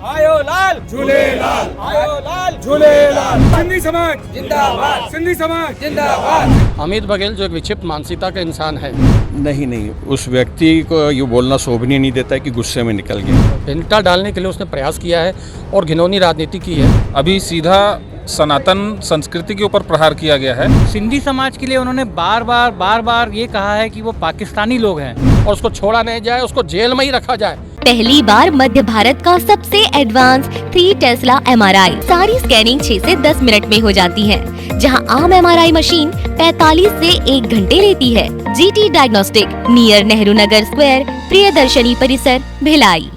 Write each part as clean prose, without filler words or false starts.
आयो लाल झूलेलाल आयो लाल झूलेलाल सिंधी समाज जिंदाबाद सिंधी समाज जिंदाबाद। अमित बघेल जो एक विक्षिप्त मानसिकता का इंसान है, नहीं उस व्यक्ति को ये बोलना शोभनीय नहीं देता है कि गुस्से में निकल गया। इंटा डालने के लिए उसने प्रयास किया है और घिनौनी राजनीति की है। अभी सीधा सनातन संस्कृति के ऊपर प्रहार किया गया है। सिंधी समाज के लिए उन्होंने बार बार ये कहा है कि वो पाकिस्तानी लोग हैं और उसको छोड़ा नहीं जाए, उसको जेल में ही रखा जाए। पहली बार मध्य भारत का सबसे एडवांस 3 टेस्ला MRI। सारी स्कैनिंग 6 से 10 मिनट में हो जाती है, जहां आम MRI मशीन 45 से 1 घंटे लेती है। GT diagnostic, near Nehru Nagar square, Priyadarshini परिसर, भिलाई।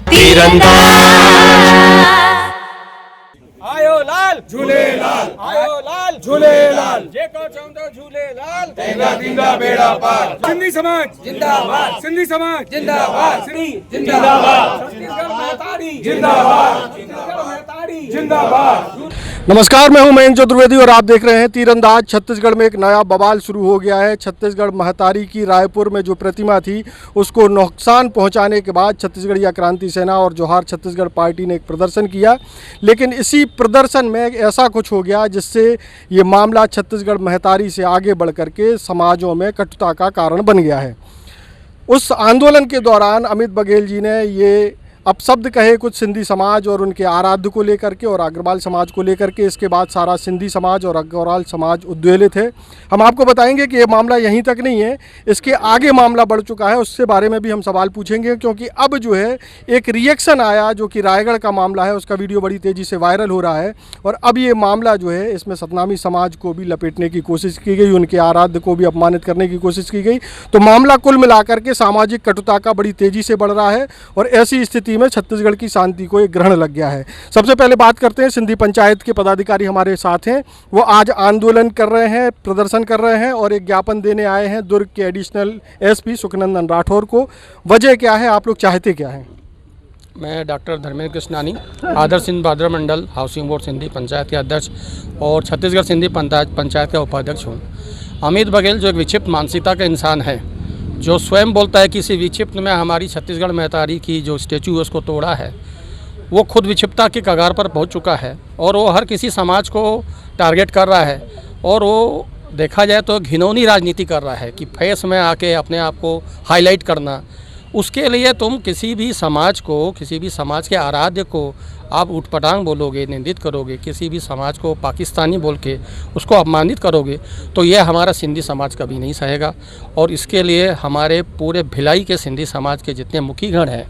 आयो लाल झूलेलाल आयो लाल झूलेलाल जेको चवंदो झूलेलाल तेंगा तेंगा बेड़ा पार सिंधी समाज जिंदाबाद सिंधी समाज जिंदाबाद श्री जिंदाबाद छत्तीसगढ़ महतारी जिंदाबाद छत्तीसगढ़ महतारी जिंदाबाद। नमस्कार, मैं हूं मयंक चतुर्वेदी और आप देख रहे हैं तीरंदाज। छत्तीसगढ़ में एक नया बवाल शुरू हो गया है। छत्तीसगढ़ महतारी की रायपुर में जो प्रतिमा थी उसको नुकसान पहुंचाने के बाद छत्तीसगढ़िया क्रांति सेना और जोहार छत्तीसगढ़ पार्टी ने एक प्रदर्शन किया, लेकिन इसी प्रदर्शन में ऐसा कुछ हो गया जिससे ये मामला छत्तीसगढ़ महतारी से आगे बढ़ करके समाजों में कटुता का कारण बन गया है। उस आंदोलन के दौरान अमित बघेल जी ने ये अपशब्द कहे कुछ सिंधी समाज और उनके आराध्य को लेकर के और अग्रवाल समाज को लेकर के। इसके बाद सारा सिंधी समाज और अग्रवाल समाज उद्वेलित है। हम आपको बताएंगे कि ये मामला यहीं तक नहीं है, इसके आगे मामला बढ़ चुका है। उससे बारे में भी हम सवाल पूछेंगे, क्योंकि अब जो है एक रिएक्शन आया जो कि रायगढ़ का मामला है, उसका वीडियो बड़ी तेज़ी से वायरल हो रहा है। और अब ये मामला जो है इसमें सतनामी समाज को भी लपेटने की कोशिश की गई, उनके आराध्य को भी अपमानित करने की कोशिश की गई। तो मामला कुल मिलाकर के सामाजिक कटुता का बड़ी तेज़ी से बढ़ रहा है और ऐसी स्थिति में छत्तीसगढ़ की शांति को एक ग्रहण लग गया है। सबसे पहले बात करते हैं, सिंधी पंचायत के पदाधिकारी हमारे साथ हैं। वो आज आंदोलन कर रहे हैं, प्रदर्शन कर रहे हैं और एक ज्ञापन देने आए हैं दुर्ग के एडिशनल SP सुखनंदन राठौर को। वजह क्या है, आप लोग चाहते क्या हैं? मैं डॉक्टर धर्मेंद्र कृष्णानी, आदर्श सिंध भादरा मंडल हाउसिंग बोर्ड सिंधी पंचायत के अध्यक्ष और छत्तीसगढ़ सिंधी पंचायत का उपाध्यक्ष हूँ। अमित बघेल जो एक विक्षिप्त मानसिकता का इंसान है, जो स्वयं बोलता है किसी विक्षिप्त में हमारी छत्तीसगढ़ महतारी की जो स्टैचू है उसको तोड़ा है, वो खुद विक्षिप्तता के कगार पर पहुंच चुका है और वो हर किसी समाज को टारगेट कर रहा है। और वो देखा जाए तो घिनौनी राजनीति कर रहा है कि फेस में आके अपने आप को हाईलाइट करना। उसके लिए तुम किसी भी समाज को, किसी भी समाज के आराध्य को आप उठपटांग बोलोगे, निंदित करोगे, किसी भी समाज को पाकिस्तानी बोल के उसको अपमानित करोगे, तो यह हमारा सिंधी समाज कभी नहीं सहेगा। और इसके लिए हमारे पूरे भिलाई के सिंधी समाज के जितने मुखीगण हैं,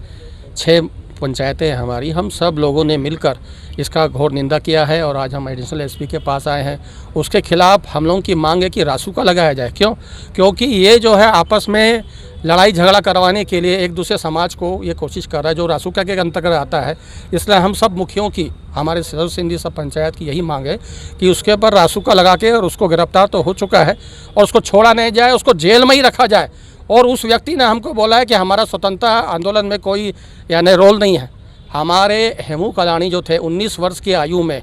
6 पंचायतें हैं हमारी, हम सब लोगों ने मिलकर इसका घोर निंदा किया है। और आज हम एडिशनल SP के पास आए हैं। उसके खिलाफ हम लोगों की मांग है कि रासुका लगाया जाए। क्योंकि ये जो है आपस में लड़ाई झगड़ा करवाने के लिए एक दूसरे समाज को ये कोशिश कर रहा है, जो रासुका के अंतर्गत आता है। इसलिए हम सब मुखियों की, हमारे सर्व सिंधी सब पंचायत की यही मांग है कि उसके ऊपर रासुका लगा के, और उसको गिरफ्तार तो हो चुका है, और उसको छोड़ा नहीं जाए, उसको जेल में ही रखा जाए। और उस व्यक्ति ने हमको बोला है कि हमारा स्वतंत्रता आंदोलन में कोई यानी रोल नहीं है। हमारे हेमू कलानी जो थे 19 वर्ष की आयु में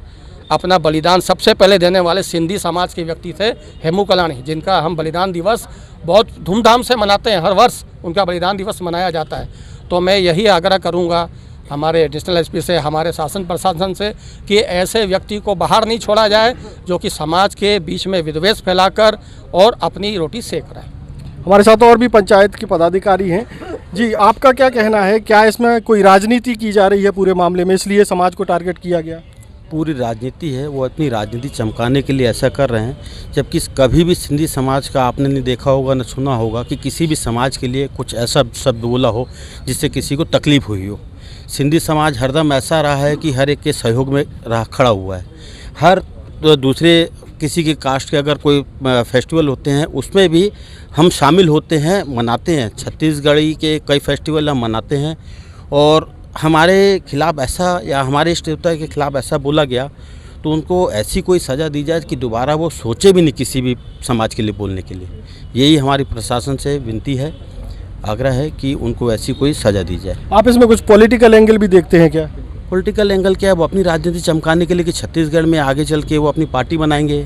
अपना बलिदान सबसे पहले देने वाले सिंधी समाज के व्यक्ति थे हेमू कलानी, जिनका हम बलिदान दिवस बहुत धूमधाम से मनाते हैं। हर वर्ष उनका बलिदान दिवस मनाया जाता है। तो मैं यही आग्रह करूंगा हमारे एडिशनल SP से, हमारे शासन प्रशासन से, कि ऐसे व्यक्ति को बाहर नहीं छोड़ा जाए जो कि समाज के बीच में विद्वेष फैलाकर और अपनी रोटी सेक रहा है। हमारे साथ और भी पंचायत के पदाधिकारी हैं। जी, आपका क्या कहना है? क्या इसमें कोई राजनीति की जा रही है पूरे मामले में, इसलिए समाज को टारगेट किया गया? पूरी राजनीति है, वो अपनी राजनीति चमकाने के लिए ऐसा कर रहे हैं। जबकि कभी भी सिंधी समाज का आपने नहीं देखा होगा, न सुना होगा कि किसी भी समाज के लिए कुछ ऐसा शब्द बोला हो जिससे किसी को तकलीफ हुई हो। सिंधी समाज हरदम ऐसा रहा है कि हर एक के सहयोग में खड़ा हुआ है। हर दूसरे किसी के कास्ट के अगर कोई फेस्टिवल होते हैं उसमें भी हम शामिल होते हैं, मनाते हैं। छत्तीसगढ़ी के कई फेस्टिवल हम मनाते हैं। और हमारे खिलाफ ऐसा, या हमारे इष्ट देवता के खिलाफ ऐसा बोला गया, तो उनको ऐसी कोई सज़ा दी जाए कि दोबारा वो सोचे भी नहीं किसी भी समाज के लिए बोलने के लिए। यही हमारी प्रशासन से विनती है, आग्रह है कि उनको ऐसी कोई सज़ा दी जाए। आप इसमें कुछ पॉलिटिकल एंगल भी देखते हैं क्या? पॉलिटिकल एंगल क्या है, वो अपनी राजनीति चमकाने के लिए कि छत्तीसगढ़ में आगे चल के वो अपनी पार्टी बनाएंगे,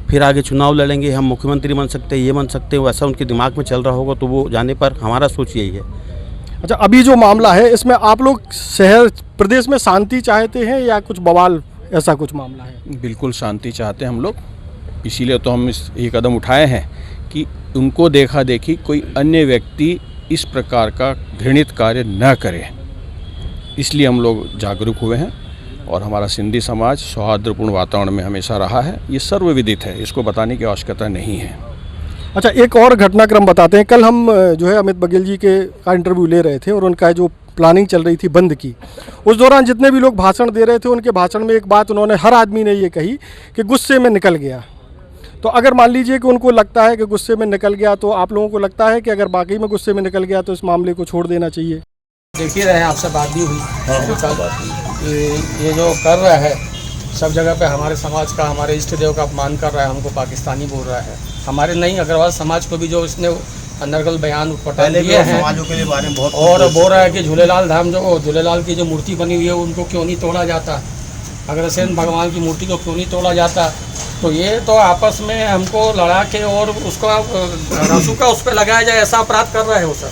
फिर आगे चुनाव लड़ेंगे, हम मुख्यमंत्री बन सकते हैं, ये बन सकते हैं, वैसा उनके दिमाग में चल रहा होगा। तो वो जाने पर हमारा सोच यही है। अच्छा, अभी जो मामला है इसमें आप लोग शहर प्रदेश में शांति चाहते हैं या कुछ बवाल ऐसा कुछ मामला है? बिल्कुल शांति चाहते हैं हम लोग, इसीलिए तो हम ये कदम उठाए हैं कि उनको देखा देखी कोई अन्य व्यक्ति इस प्रकार का घृणित कार्य न करे, इसलिए हम लोग जागरूक हुए हैं। और हमारा सिंधी समाज सौहार्दपूर्ण वातावरण में हमेशा रहा है, ये सर्वविदित है, इसको बताने की आवश्यकता नहीं है। अच्छा, एक और घटनाक्रम बताते हैं। कल हम जो है अमित बघेल जी का इंटरव्यू ले रहे थे और उनका जो प्लानिंग चल रही थी बंद की, उस दौरान जितने भी लोग भाषण दे रहे थे उनके भाषण में एक बात उन्होंने, हर आदमी ने ये कही कि गुस्से में निकल गया। तो अगर मान लीजिए कि उनको लगता है कि गुस्से में निकल गया, तो आप लोगों को लगता है कि अगर वाकई में गुस्से में निकल गया तो इस मामले को छोड़ देना चाहिए? देख ही रहे हैं, आपसे बात भी हुई ये जो कर रहा है सब जगह पे हमारे समाज का, हमारे इष्ट देव का अपमान कर रहा है, हमको पाकिस्तानी बोल रहा है। हमारे नहीं, अग्रवाल समाज को भी जो इसने अनर्गल बयान पटा दिए हैं और बोल रहा है कि झूलेलाल धाम, जो झूलेलाल की जो मूर्ति बनी हुई है उनको क्यों नहीं तोड़ा जाता, अग्रसेन भगवान की मूर्ति को क्यों नहीं तोड़ा जाता। तो ये तो आपस में हमको लड़ा के और उसका रसू का उस पर लगाया जाए ऐसा अपराध कर रहा है वो सर।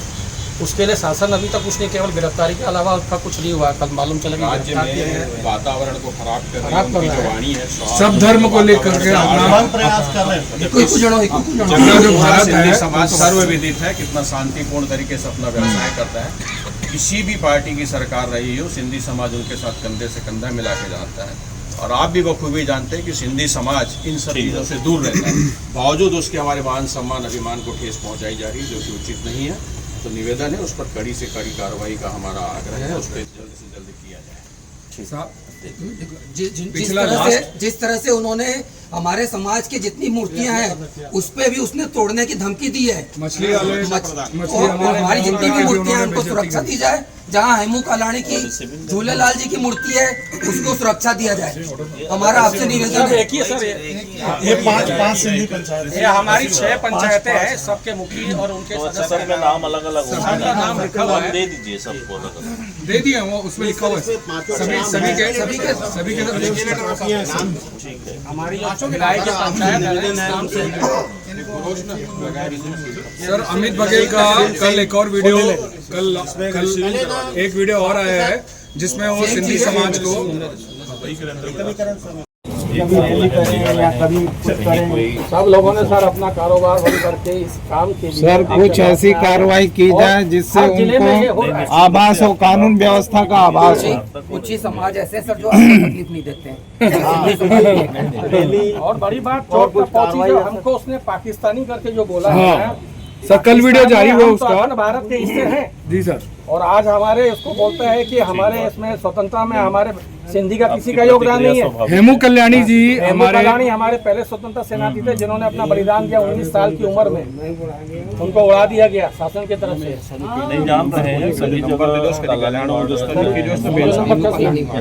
उसके लिए शासन अभी तक कुछ नहीं, केवल गिरफ्तारी के अलावा उसका कुछ नहीं हुआ। कल मालूम चला कि वातावरण को खराब कर रही है वाणी है, सब धर्म को लेकर के प्रयास कर रहे हैं। जो भारत है समाज सर्वविदित है, कितना शांतिपूर्ण तरीके से अपना व्यवसाय करता है। किसी भी पार्टी की सरकार रही हो, सिंधी समाज उनके साथ कंधे से कंधा मिला के जाता है। और आप भी बखूबी जानते हैं कि सिंधी समाज इन सब चीज़ों से दूर रहता है, बावजूद उसके हमारे मान सम्मान अभिमान को ठेस पहुंचाई जा रही है, जो कि उचित नहीं है। तो निवेदन है, उस पर कड़ी से कड़ी कार्रवाई का हमारा आग्रह है, उस पर जल्द से जल्द किया जाए। जिस तरह से उन्होंने हमारे समाज की जितनी मूर्तियां हैं उस पे भी उसने तोड़ने की धमकी दी है। मछली वाले हमारी जितनी भी मूर्तियां हैं उनको सुरक्षा दी जाए। जहां हेमू कालानी की झूलेलाल जी की मूर्ति है उसको सुरक्षा दिया जाए। हमारा आपसे निवेदन है। देखिए सर, ये पांच सिंधी पंचायत, ये हमारी 6 पंचायतें हैं, सबके मुखी और उनके सदस्य में नाम अलग अलग होगा, नाम लिखा हुआ है, दे दीजिए सबको, दे दिए वो उसमें लिखा हुआ है सभी के हमारी विधायक की पंचायत नाम से। सर, अमित बघेल का कल एक और वीडियो, कल एक वीडियो और आया है जिसमें वो सिंधी समाज को सब लोगों ने सर अपना कारोबार बंद करके इस काम के लिए सर कुछ ऐसी कार्रवाई की जाए जिससे उनको आभास हो, कानून व्यवस्था का आभास हो। कुछ ही समाज ऐसे सर जो आपको तकलीफ नहीं देते हैं। और बड़ी बात चोट तक पहुंची जो हमको उसने पाकिस्तानी करके जो बोला है सर, कल वीडियो जारी हुआ उसका। भारत के हिस्से हैं जी सर, और आज हमारे इसको बोलते हैं कि हमारे इसमें स्वतंत्रता में हमारे सिंधी का किसी का योगदान नहीं है। हेमू कल्याणी जी हमारे पहले स्वतंत्रता सेनानी थे जिन्होंने अपना बलिदान दिया 19 साल की उम्र में, उनको उड़ा दिया गया शासन की तरफ से। नहीं जान रहे हैं सभी जगह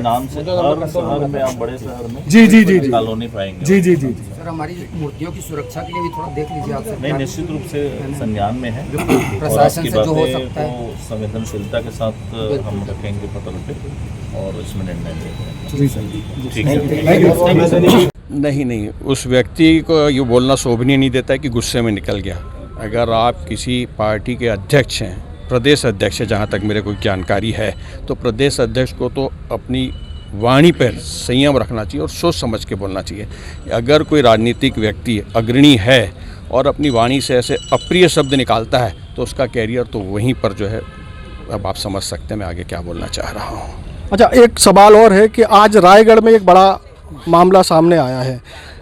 नाम से, हर शहर में, आप बड़े शहर में जी कॉलोनी पाएंगे। जी सर, हमारी मूर्तियों की सुरक्षा के लिए भी थोड़ा देख लीजिए आप। नहीं, निश्चित रूप से संज्ञान में है, प्रशासन से जो हो सकता है संवेदनशीलता के साथ हम रखेंगे पटल पे और इसमें निर्णय लेंगे। नहीं, उस व्यक्ति को ये बोलना शोभनीय नहीं देता है कि गुस्से में निकल गया। अगर आप किसी पार्टी के अध्यक्ष हैं, प्रदेश अध्यक्ष है, जहाँ तक मेरे को जानकारी है, तो प्रदेश अध्यक्ष को तो अपनी वाणी पर संयम रखना चाहिए और सोच समझ के बोलना चाहिए। अगर कोई राजनीतिक व्यक्ति अग्रणी है और अपनी वाणी से ऐसे अप्रिय शब्द निकालता है तो उसका कैरियर तो वहीं पर जो है, अब आप समझ सकते हैं मैं आगे क्या बोलना चाह रहा हूँ। अच्छा, एक सवाल और है कि आज रायगढ़ में एक बड़ा मामला सामने आया है।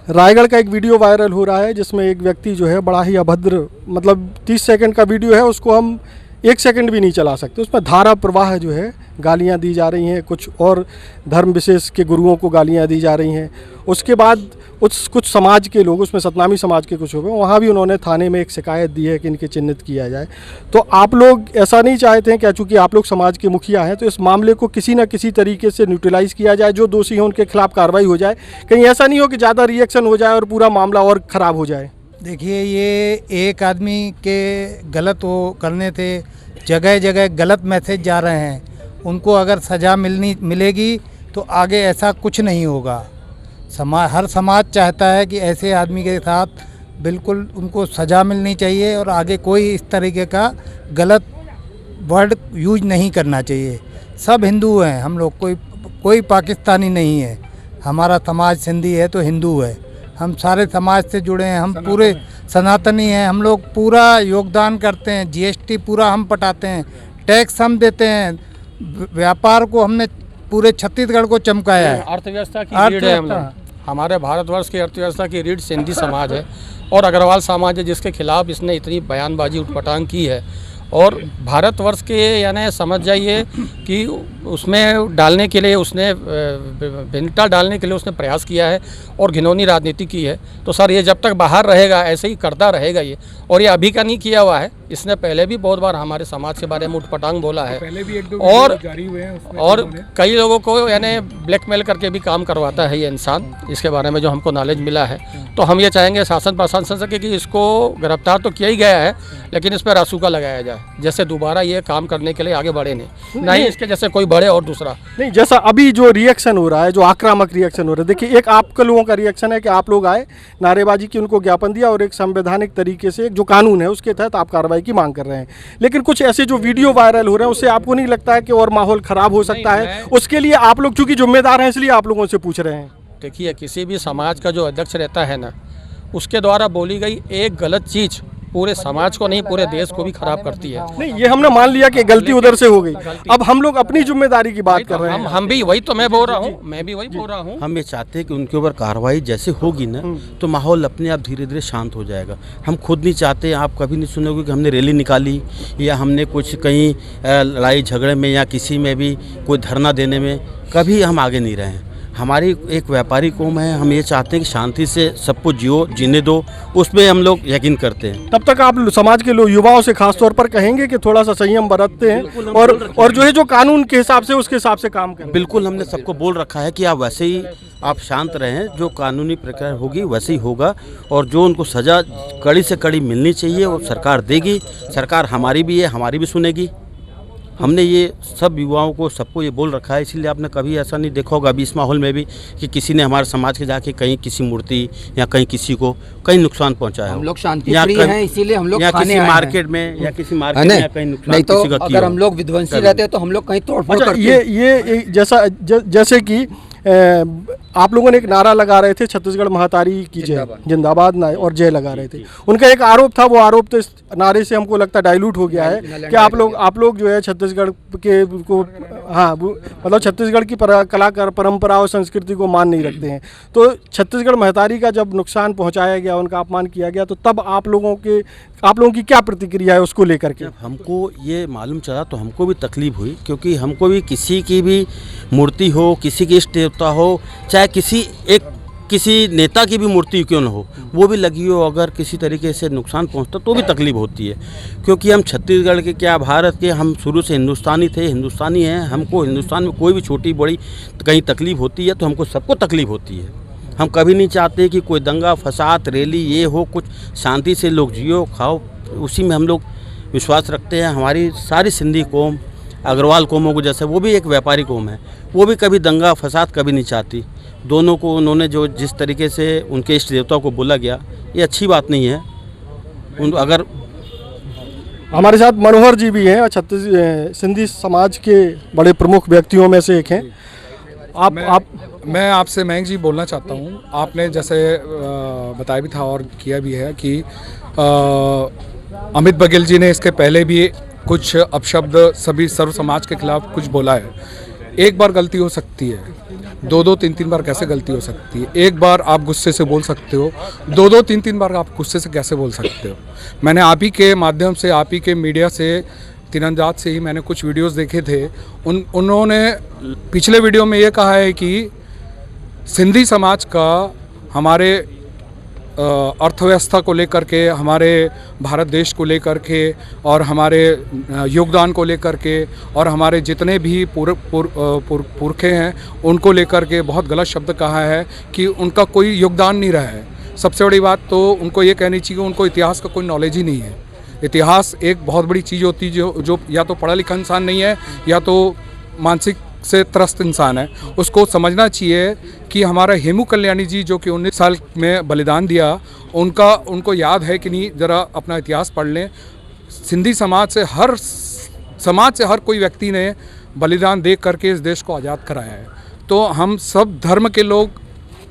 रायगढ़ का एक वीडियो वायरल हो रहा है जिसमें एक व्यक्ति जो है बड़ा ही अभद्र, मतलब 30 सेकंड का वीडियो है, उसको हम 1 सेकंड भी नहीं चला सकते। उसमें धारा प्रवाह जो है, गालियां दी जा रही हैं, कुछ और धर्म विशेष के गुरुओं को गालियां दी जा रही हैं। उसके बाद कुछ समाज के लोग, उसमें सतनामी समाज के कुछ लोग, वहाँ भी उन्होंने थाने में एक शिकायत दी है कि इनके चिन्हित किया जाए। तो आप लोग ऐसा नहीं चाहते हैं क्या, चूँकि आप लोग समाज के मुखिया हैं, तो इस मामले को किसी न किसी तरीके से न्यूट्रलाइज किया जाए, जो दोषी हैं उनके खिलाफ कार्रवाई हो जाए? कहीं ऐसा नहीं हो कि ज़्यादा रिएक्शन हो जाए और पूरा मामला और ख़राब हो जाए? देखिए, ये एक आदमी के गलत वो करने थे, जगह जगह गलत मैसेज जा रहे हैं। उनको अगर सज़ा मिलेगी तो आगे ऐसा कुछ नहीं होगा। हर समाज चाहता है कि ऐसे आदमी के साथ बिल्कुल उनको सज़ा मिलनी चाहिए और आगे कोई इस तरीके का गलत वर्ड यूज नहीं करना चाहिए। सब हिंदू हैं हम लोग, कोई पाकिस्तानी नहीं है। हमारा समाज सिंधी है तो हिंदू है, हम सारे समाज से जुड़े हैं, हम पूरे सनातनी हैं। हम लोग पूरा योगदान करते हैं, जीएसटी पूरा हम पटाते हैं, टैक्स हम देते हैं, व्यापार को हमने पूरे छत्तीसगढ़ को चमकाया है। अर्थव्यवस्था की रीढ़ है हम लोग। हमारे भारतवर्ष की अर्थव्यवस्था की रीढ़ सिंधी समाज है और अग्रवाल समाज है, जिसके खिलाफ इसने इतनी बयानबाजी उठपटांग की है। और भारतवर्ष के यानी समझ जाइए कि उसमें डालने के लिए उसने भिन्नता डालने के लिए उसने प्रयास किया है और घिनौनी राजनीति की है। तो सर ये जब तक बाहर रहेगा ऐसे ही करता रहेगा ये, और ये अभी का नहीं किया हुआ है, इसने पहले भी बहुत बार हमारे समाज के बारे में उठपटांग बोला है और कई लोगों को यानी ब्लैकमेल करके भी काम करवाता है ये इंसान। इसके बारे में जो हमको नॉलेज मिला है, तो हम ये चाहेंगे शासन प्रशासन से कि इसको गिरफ्तार तो किया ही गया है, लेकिन इस पर रासुका लगाया जाए, जैसे दोबारा ये काम करने के लिए आगे बढ़े नहीं इसके जैसे कोई बढ़े और दूसरा नहीं। जैसा अभी जो रिएक्शन हो रहा है, जो आक्रामक रिएक्शन हो रहा है, देखिए एक आपके लोगों का रिएक्शन है कि आप लोग आए, नारेबाजी की, उनको ज्ञापन दिया और एक संवैधानिक तरीके से जो कानून है उसके तहत आप कार्रवाई की मांग कर रहे हैं। लेकिन कुछ ऐसे जो वीडियो वायरल हो रहे हैं उससे आपको नहीं लगता है कि और माहौल खराब हो सकता है? उसके लिए आप लोग चूंकि जिम्मेदार हैं इसलिए आप लोगों से पूछ रहे हैं। देखिए, किसी भी समाज का जो अध्यक्ष रहता है ना, उसके द्वारा बोली गई एक गलत चीज़ पूरे समाज को नहीं पूरे देश को भी खराब करती है। नहीं, ये हमने मान लिया कि गलती उधर से हो गई, अब हम लोग अपनी जिम्मेदारी की बात कर रहे हैं। हम भी वही तो मैं बोल रहा हूँ, मैं भी वही बोल रहा हूँ। हम ये चाहते हैं कि उनके ऊपर कार्रवाई जैसे होगी ना तो माहौल अपने आप धीरे धीरे शांत हो जाएगा। हम खुद नहीं चाहते, आप कभी नहीं सुनोगे कि हमने रैली निकाली या हमने कुछ कहीं लड़ाई झगड़े में या किसी में भी कोई धरना देने में कभी हम आगे नहीं रहे हैं। हमारी एक व्यापारी कौम है, हम ये चाहते हैं कि शांति से सबको जीने दो, उसमें हम लोग यकीन करते हैं। तब तक आप समाज के लोग युवाओं से खास तौर पर कहेंगे कि थोड़ा सा संयम बरतते हैं और जो है जो कानून के हिसाब से उसके हिसाब से काम करें। बिल्कुल, हमने सबको बोल रखा है कि आप वैसे ही आप शांत रहें, जो कानूनी प्रक्रिया होगी वैसे ही होगा और जो उनको सज़ा कड़ी से कड़ी मिलनी चाहिए वो सरकार देगी। सरकार हमारी भी है, हमारी भी सुनेगी। हमने ये सब युवाओं को सबको ये बोल रखा है, इसीलिए आपने कभी ऐसा नहीं देखा होगा अभी इस माहौल में भी कि किसी ने हमारे समाज के जाके कहीं किसी मूर्ति या कहीं किसी को कहीं नुकसान पहुंचाया। हम लोग शांतिप्रिय हैं, इसीलिए हम लोग या किसी मार्केट में या किसी मार्केट में कहीं नुकसान नहीं तो अगर हम लोग विध्वंसी रहते हैं तो हम लोग कहीं तोड़फोड़ करते। ये जैसे कि आप लोगों ने एक नारा लगा रहे थे, छत्तीसगढ़ महतारी की जय, जिंदाबाद ना और जय लगा रहे थे। उनका एक आरोप था, वो आरोप तो इस नारे से हमको लगता है डाइल्यूट हो गया है कि आप लोग जो है छत्तीसगढ़ के को मतलब छत्तीसगढ़ की कला परंपरा और संस्कृति को मान नहीं रखते हैं। तो छत्तीसगढ़ महतारी का जब नुकसान पहुंचाया गया, उनका अपमान किया गया, तो तब आप लोगों की क्या प्रतिक्रिया है उसको लेकर के? हमको ये मालूम चला तो हमको भी तकलीफ हुई, क्योंकि हमको भी किसी की भी मूर्ति हो, किसी की इष्ट देवता हो, चाहे किसी नेता की भी मूर्ति क्यों न हो, वो भी लगी हो, अगर किसी तरीके से नुकसान पहुंचता तो भी तकलीफ होती है। क्योंकि हम छत्तीसगढ़ के क्या भारत के, हम शुरू से हिंदुस्तानी थे, हिंदुस्तानी हैं। हमको हिंदुस्तान में कोई भी छोटी बड़ी कहीं तकलीफ होती है तो हमको सबको तकलीफ होती है। हम कभी नहीं चाहते कि कोई दंगा फसाद रैली ये हो, कुछ शांति से लोग जियो खाओ, उसी में हम लोग विश्वास रखते हैं। हमारी सारी सिंधी कौम अग्रवाल कौमों को जैसे वो भी एक व्यापारी कौम है, वो भी कभी दंगा फसाद कभी नहीं चाहती। दोनों को उन्होंने जो जिस तरीके से उनके इष्ट देवता को बोला गया, ये अच्छी बात नहीं है। अगर हमारे साथ मनोहर जी भी हैं और सिंधी समाज के बड़े प्रमुख व्यक्तियों में से एक हैं। मैं आपसे मयंक जी बोलना चाहता हूँ, आपने जैसे बताया भी था और किया भी है कि अमित बघेल जी ने इसके पहले भी कुछ अपशब्द सभी सर्व समाज के खिलाफ कुछ बोला है। एक बार गलती हो सकती है, दो तीन बार कैसे गलती हो सकती है? एक बार आप गुस्से से बोल सकते हो, दो तीन बार आप गुस्से से कैसे बोल सकते हो? मैंने आप ही के माध्यम से, आप ही के मीडिया से, तीरंदाज से ही मैंने कुछ वीडियोस देखे थे। उन्होंने पिछले वीडियो में ये कहा है कि सिंधी समाज का हमारे अर्थव्यवस्था को लेकर के, हमारे भारत देश को लेकर के और हमारे योगदान को लेकर के और हमारे जितने भी पुरखे हैं उनको लेकर के बहुत गलत शब्द कहा है कि उनका कोई योगदान नहीं रहा है। सबसे बड़ी बात तो उनको ये कहनी चाहिए कि उनको इतिहास का कोई नॉलेज ही नहीं है। इतिहास एक बहुत बड़ी चीज़ होती है जो या तो पढ़ा लिखा इंसान नहीं है या तो मानसिक से त्रस्त इंसान है। उसको समझना चाहिए कि हमारा हेमू कल्याणी जी जो कि 19 साल में बलिदान दिया, उनको याद है कि नहीं, ज़रा अपना इतिहास पढ़ लें। सिंधी समाज से हर समाज से हर कोई व्यक्ति ने बलिदान दे करके इस देश को आज़ाद कराया है। तो हम सब धर्म के लोग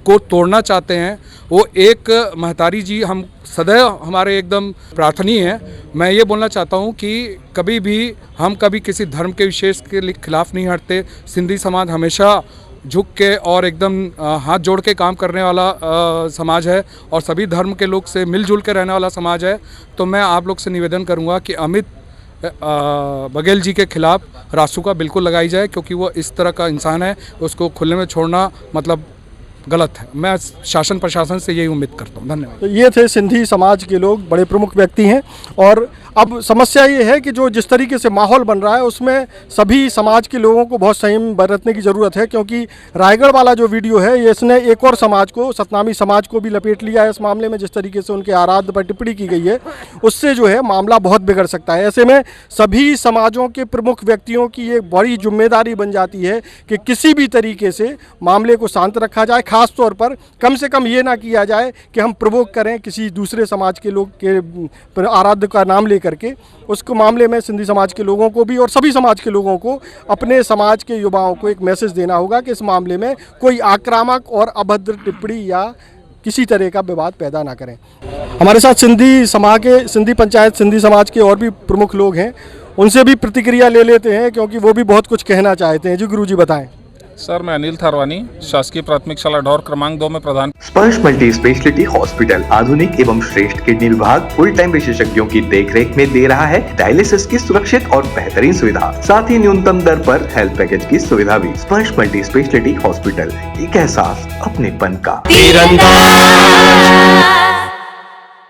को तोड़ना चाहते हैं। वो एक महतारी जी हम सदैव हमारे एकदम प्रार्थनीय हैं। मैं ये बोलना चाहता हूँ कि कभी भी हम कभी किसी धर्म के विशेष के खिलाफ नहीं हटते। सिंधी समाज हमेशा झुक के और एकदम हाथ जोड़ के काम करने वाला समाज है और सभी धर्म के लोग से मिलजुल के रहने वाला समाज है। तो मैं आप लोग से निवेदन करूँगा कि अमित बघेल जी के खिलाफ रासुका बिल्कुल लगाई जाए, क्योंकि वो इस तरह का इंसान है, उसको खुले में छोड़ना मतलब गलत है। मैं शासन प्रशासन से यही उम्मीद करता हूँ। धन्यवाद। तो ये थे सिंधी समाज के लोग, बड़े प्रमुख व्यक्ति हैं। और अब समस्या ये है कि जो जिस तरीके से माहौल बन रहा है उसमें सभी समाज के लोगों को बहुत संयम बरतने की ज़रूरत है, क्योंकि रायगढ़ वाला जो वीडियो है ये इसने एक और समाज को, सतनामी समाज को भी लपेट लिया है इस मामले में। जिस तरीके से उनके आराध्य पर टिप्पणी की गई है उससे जो है मामला बहुत बिगड़ सकता है। ऐसे में सभी समाजों के प्रमुख व्यक्तियों की एक बड़ी जिम्मेदारी बन जाती है कि किसी भी तरीके से मामले को शांत रखा जाए। खास तौर पर कम से कम ये ना किया जाए कि हम प्रवोक करें किसी दूसरे समाज के लोग के आराध्य का नाम ले करके। उसको मामले में सिंधी समाज के लोगों को भी और सभी समाज के लोगों को अपने समाज के युवाओं को एक मैसेज देना होगा कि इस मामले में कोई आक्रामक और अभद्र टिप्पणी या किसी तरह का विवाद पैदा ना करें। हमारे साथ सिंधी पंचायत सिंधी समाज के और भी प्रमुख लोग हैं, उनसे भी प्रतिक्रिया ले लेते हैं क्योंकि वो भी बहुत कुछ कहना चाहते हैं। जी गुरु जी बताएं। सर, मैं अनिल थारवानी, शासकीय प्राथमिक शाला ढौर क्रमांक 2 में प्रधान। स्पर्श मल्टी स्पेशलिटी हॉस्पिटल आधुनिक एवं श्रेष्ठ किडनी विभाग फुल टाइम विशेषज्ञों की देखरेख में दे रहा है डायलिसिस की सुरक्षित और बेहतरीन सुविधा, साथ ही न्यूनतम दर पर हेल्थ पैकेज की सुविधा भी। स्पर्श मल्टी स्पेशलिटी हॉस्पिटल, एक एहसास अपनेपन का।